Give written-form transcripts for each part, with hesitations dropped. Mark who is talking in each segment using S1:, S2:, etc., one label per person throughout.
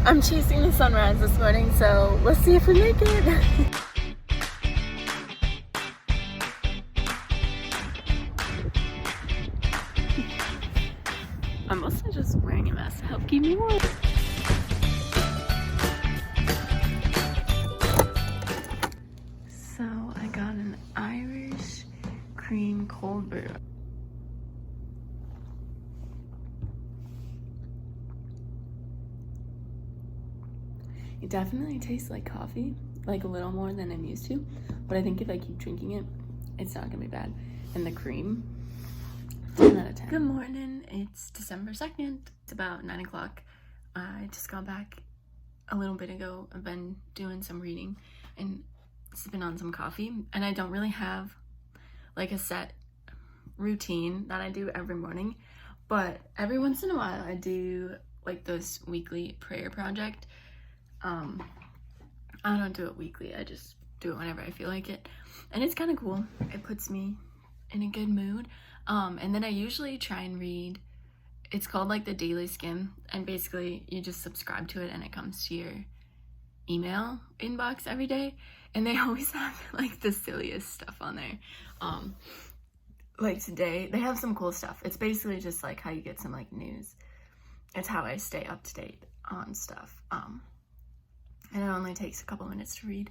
S1: I'm chasing the sunrise this morning, so let's see if we make it. I'm mostly just wearing a mask to help keep me warm. So I got an Irish cream cold brew. It definitely tastes like coffee, like a little more than I'm used to, but I think if I keep drinking it, it's not gonna be bad. And the cream, 10 out of 10. Good morning, it's December 2nd. It's about 9 o'clock. I just got back a little bit ago. I've been doing some reading and sipping on some coffee, and I don't really have like a set routine that I do every morning, but every once in a while I do like this weekly prayer project. I don't do it weekly, I just do it whenever I feel like it, and it's kind of cool. It puts me in a good mood. And then I usually try and read, it's called like the Daily Skim, and basically you just subscribe to it and it comes to your email inbox every day, and they always have like the silliest stuff on there. Like today they have some cool stuff. It's basically just like how you get some like news. It's how I stay up to date on stuff. And it only takes a couple minutes to read.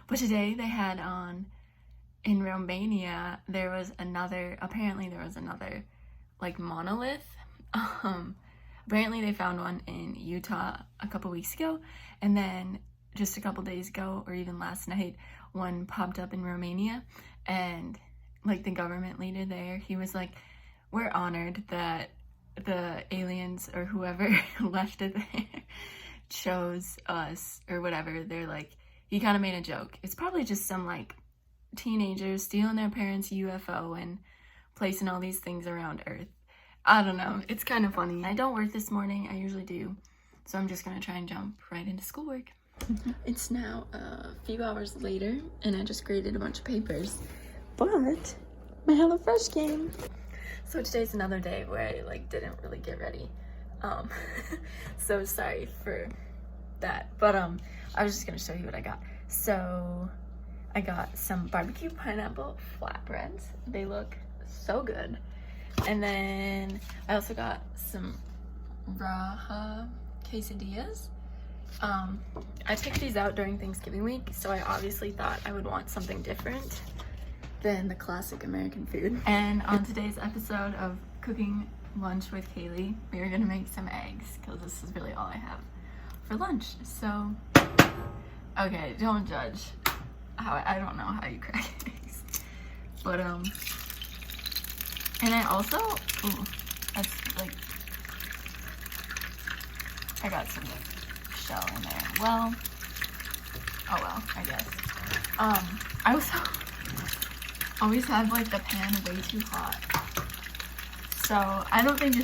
S1: But today they had on, in Romania, apparently there was another like monolith. Apparently they found one in Utah a couple weeks ago, and then just a couple days ago, or even last night, one popped up in Romania, and like the government leader there, he was like, we're honored that the aliens or whoever left it there chose us, or whatever. They're like, he kind of made a joke. It's probably just some like teenagers stealing their parents' UFO and placing all these things around Earth. I don't know, it's kind of funny. I don't work this morning, I usually do, so I'm just gonna try and jump right into schoolwork. It's now a few hours later, and I just graded a bunch of papers, but my HelloFresh came. So today's another day where I like didn't really get ready. So sorry for that, but I was just gonna show you what I got. So I got some barbecue pineapple flatbreads. They look so good. And then I also got some raja quesadillas. I picked these out during Thanksgiving week, so I obviously thought I would want something different than the classic American food. And on today's episode of Cooking Lunch with Kaylee, we are gonna make some eggs, because this is really all I have for lunch. So, okay, don't judge I don't know how you crack eggs, but and I also, that's like, I got some like shell in there. Well, oh well, I guess. I also always have like the pan way too hot, so I don't think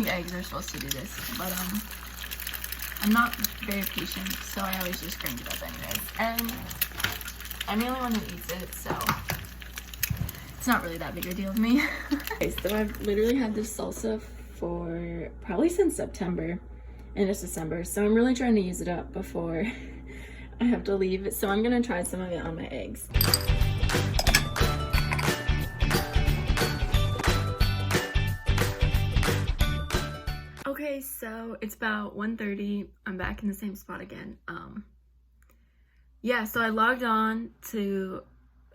S1: eggs are supposed to do this, but I'm not very patient, so I always just crank it up anyways, and I'm the only one who eats it, so it's not really that big a deal to me. Okay, so I've literally had this salsa for probably since September, and it's December, so I'm really trying to use it up before I have to leave. So I'm gonna try some of it on my eggs. Okay, so it's about 1:30. I'm back in the same spot again. Yeah, so I logged on to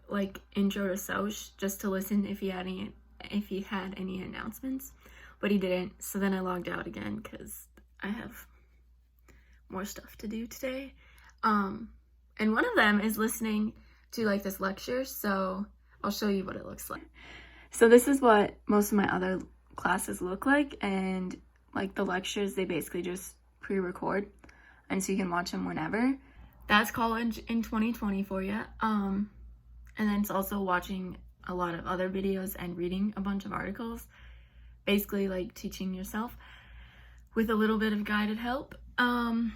S1: like intro to Soch just to listen if he had any announcements, but he didn't. So then I logged out again because I have more stuff to do today. And one of them is listening to like this lecture, so I'll show you what it looks like. So this is what most of my other classes look like, and like the lectures, they basically just pre-record, and so you can watch them whenever. That's college in 2020 for you. And then it's also watching a lot of other videos and reading a bunch of articles, basically like teaching yourself with a little bit of guided help. And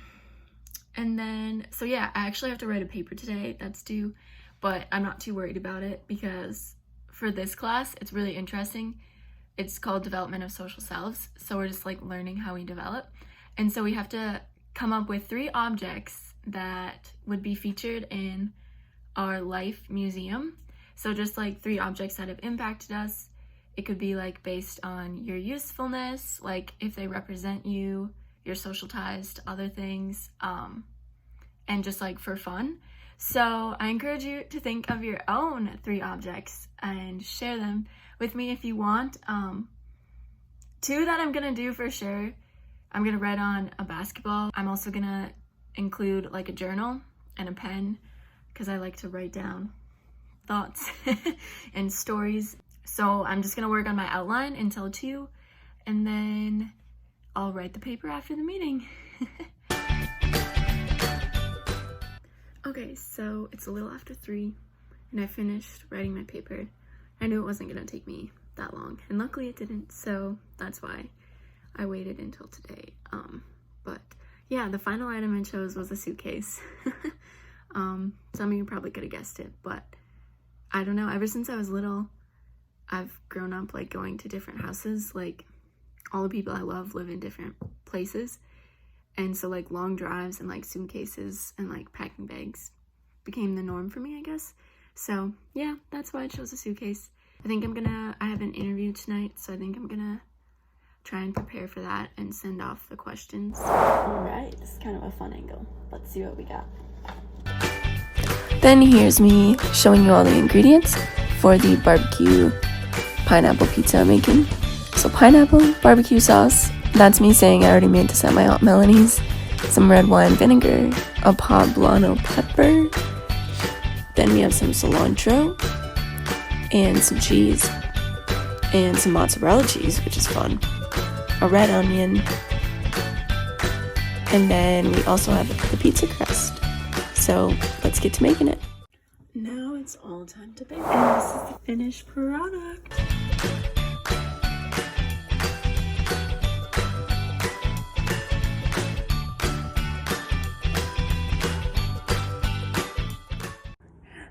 S1: then, so yeah, I actually have to write a paper today that's due, but I'm not too worried about it because for this class, it's really interesting. It's called Development of Social Selves. So we're just like learning how we develop. And so we have to come up with 3 objects that would be featured in our life museum. So just like 3 objects that have impacted us. It could be like based on your usefulness, like if they represent you, your social ties to other things, and just like for fun. So I encourage you to think of your own 3 objects and share them with me if you want. 2 that I'm gonna do for sure. I'm gonna write on a basketball. I'm also gonna include like a journal and a pen because I like to write down thoughts and stories. So I'm just gonna work on my outline until 2, and then I'll write the paper after the meeting. Okay, so it's a little after 3, and I finished writing my paper. I knew it wasn't gonna take me that long, and luckily it didn't, so that's why I waited until today. But yeah, the final item I chose was a suitcase. Some of you probably could have guessed it, but I don't know, ever since I was little, I've grown up like going to different houses. Like all the people I love live in different places, and so like long drives and like suitcases and like packing bags became the norm for me, I guess. So yeah, that's why I chose a suitcase. I have an interview tonight, so I think I'm gonna try and prepare for that and send off the questions. All right, this is kind of a fun angle. Let's see what we got.
S2: Then here's me showing you all the ingredients for the barbecue pineapple pizza I'm making. So pineapple, barbecue sauce, that's me saying I already made this at my Aunt Melanie's, some red wine vinegar, a poblano pepper, then we have some cilantro, and some cheese, and some mozzarella cheese, which is fun, a red onion, and then we also have the pizza crust. So let's get to making it.
S1: Now it's all time to bake, and this is the finished product.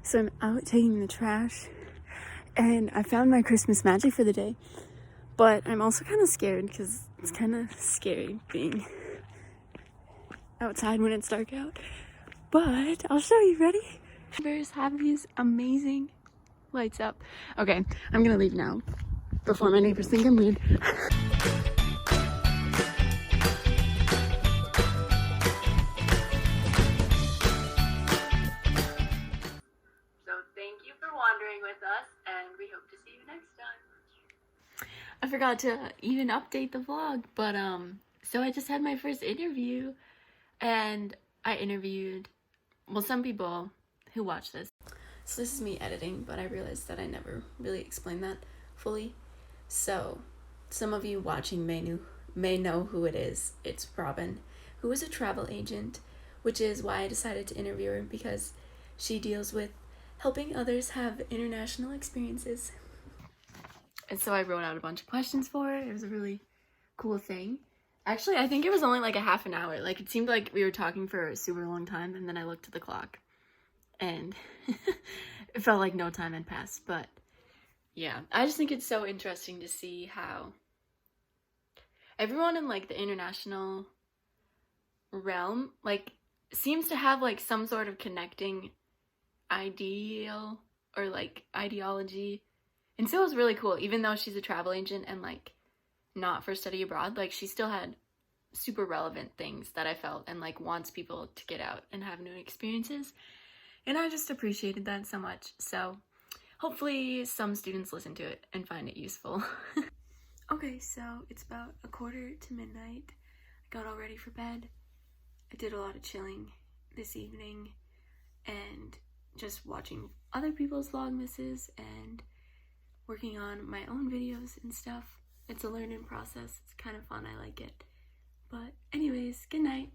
S1: So I'm out taking the trash, and I found my Christmas magic for the day, but I'm also kind of scared because it's kind of scary being outside when it's dark out. But I'll show you. Ready? Bears have these amazing lights up. Okay, I'm gonna leave now before my neighbors think I'm weird. So thank you for wandering with us, and we hope to see you next time. I forgot to even update the vlog, but so I just had my first interview, and I interviewed, well, some people who watch this. So this is me editing, but I realized that I never really explained that fully. So some of you watching may know who it is. It's Robin, who is a travel agent, which is why I decided to interview her, because she deals with helping others have international experiences. And so I wrote out a bunch of questions for her. It was a really cool thing. Actually, I think it was only like a half an hour. Like, it seemed like we were talking for a super long time, and then I looked at the clock, and it felt like no time had passed. But yeah, I just think it's so interesting to see how everyone in like the international realm like seems to have like some sort of connecting ideal or like ideology. And so it was really cool, even though she's a travel agent and like not for study abroad, like she still had super relevant things that I felt and like wants people to get out and have new experiences. And I just appreciated that so much. So hopefully some students listen to it and find it useful. Okay, so it's about 1:45 I got all ready for bed. I did a lot of chilling this evening and just watching other people's Vlogmases and working on my own videos and stuff. It's a learning process. It's kind of fun. I like it. But anyways, good night.